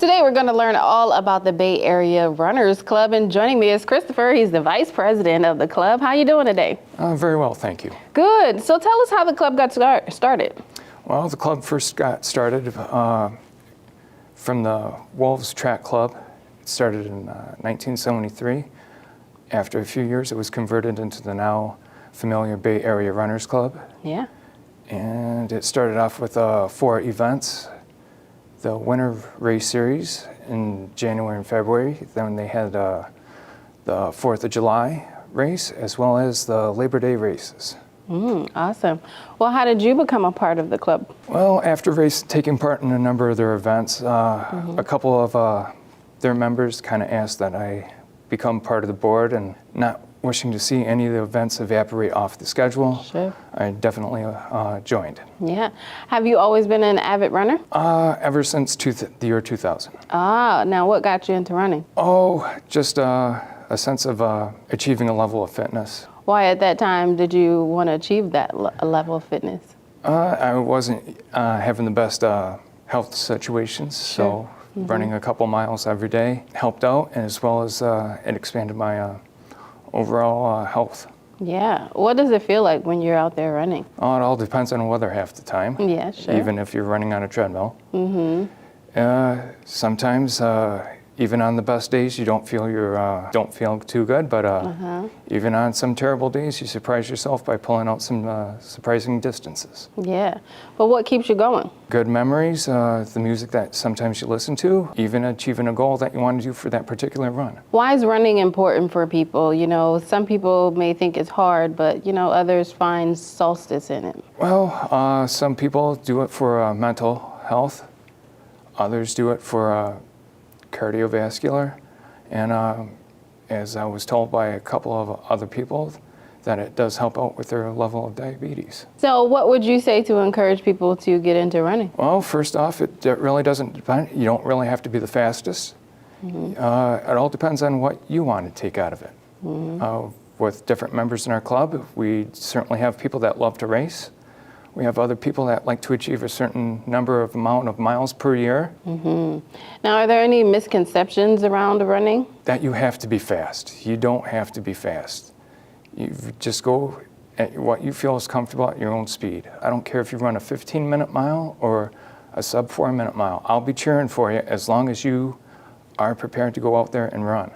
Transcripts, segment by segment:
Today we're going to learn all about the Bay Area Runners Club, and joining me is Christopher. He's the vice president of the club. How you doing today? Very well, thank you. Good. So tell us how the club got started. Well, the club first got started from the Wolves Track Club. It started in 1973. After a few years, it was converted into the now familiar Bay Area Runners Club. Yeah. And it started off with 4 events. The Winter Race Series in January and February. Then they had the 4th of July race, as well as the Labor Day races. Awesome. Well, how did you become a part of the club? Well, after taking part in a number of their events, a couple of their members kind of asked that I become part of the board, and not wishing to see any of the events evaporate off the schedule, Sure. I definitely joined. Yeah. Have you always been an avid runner? Ever since the year 2000. Ah, now what got you into running? Oh, just a sense of achieving a level of fitness. Why at that time did you want to achieve that level of fitness? I wasn't having the best health situations, so running a couple miles every day helped out, as well as it expanded my overall health. Yeah. What does it feel like when you're out there running? Oh, it all depends on the weather half the time. Yeah, sure. Even if you're running on a treadmill. Sometimes, even on the best days, you don't feel too good. But even on some terrible days, you surprise yourself by pulling out some surprising distances. Yeah. But what keeps you going? Good memories, the music that sometimes you listen to, even achieving a goal that you want to do for that particular run. Why is running important for people? You know, some people may think it's hard, but, you know, others find solstice in it. Well, some people do it for mental health. Others do it for cardiovascular. And as I was told by a couple of other people, that it does help out with their level of diabetes. So what would you say to encourage people to get into running? Well, first off, it really doesn't depend. You don't really have to be the fastest. It all depends on what you want to take out of it. With different members in our club, we certainly have people that love to race. We have other people that like to achieve a certain amount of miles per year. Now, are there any misconceptions around running? That you have to be fast. You don't have to be fast. You just go at what you feel is comfortable at your own speed. I don't care if you run a 15-minute mile or a sub 4-minute mile. I'll be cheering for you as long as you are prepared to go out there and run.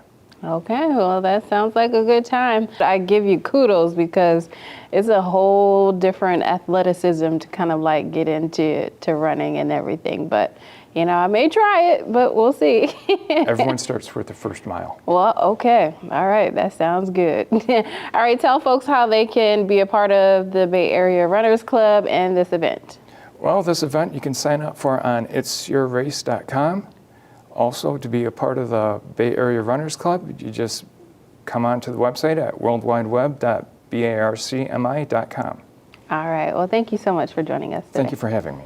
Okay, well, that sounds like a good time. I give you kudos because it's a whole different athleticism to kind of like get into running and everything. But, you know, I may try it, but we'll see. Everyone starts with the first mile. Well, okay. All right. That sounds good. All right. Tell folks how they can be a part of the Bay Area Runners Club and this event. Well, this event you can sign up for on itsyourrace.com. Also, to be a part of the Bay Area Runners Club, you just come onto the website at worldwideweb.barcmi.com. All right. Well, thank you so much for joining us today. Thank you for having me.